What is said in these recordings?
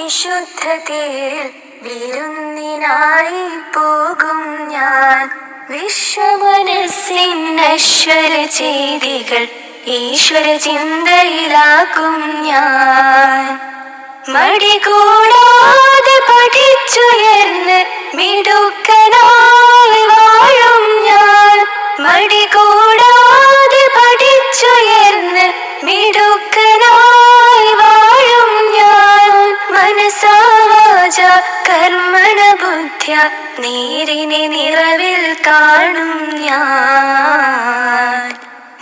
വിശുദ്ധതയിൽ വിരുന്നിനായി പോകും ഞാൻ. വിശ്വമനസ്സിൻ നശ്വര ചെയ്തികൾ ഈശ്വര ചിന്തയിലാക്കും ഞാൻ. മടി കൂടാതെ പഠിച്ചുയർന്ന് മിടുക്കനായി വാഴും ഞാൻ. മടി കൂടാതെ പഠിച്ചുയർന്ന് മിടുക്കനായി വാഴും ഞാൻ. മനസാ വാചാ കർമ്മണ ബുദ്ധ്യാ നേരിനെ നിറവിൽ കാണും ഞാൻ.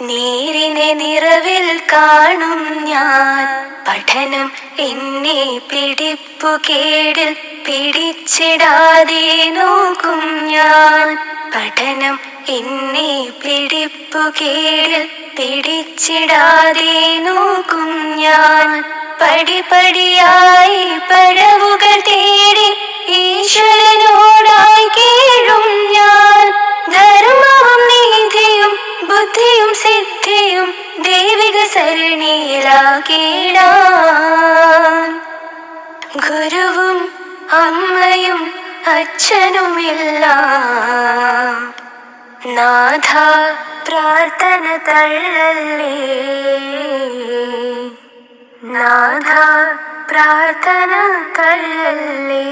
നേരിനെ നിറവിൽ കാണും ഞാൻ. പഠനം എന്നെ പിടിപ്പുകേടിൽ പിടിച്ചിടാതെ നോക്കും ഞാൻ. പഠനം എന്നെ പിടിപ്പുകേടിൽ പിടിച്ചിടാതെ നോക്കും ഞാൻ. പടിപടിയായി പടവുകൾ തേടി ഈശ്വരനോടായി കീഴും ഞാൻ. ധർമ്മവും നീതിയും ബുദ്ധിയും സിദ്ധിയും ദൈവിക സരണിയിലാക്കിടാൻ. ഗുരുവും അമ്മയും അച്ഛനുമില്ല നാഥ പ്രാർത്ഥന തള്ളല്ലേ. നാഥ പ്രാർത്ഥന തള്ളല്ലേ.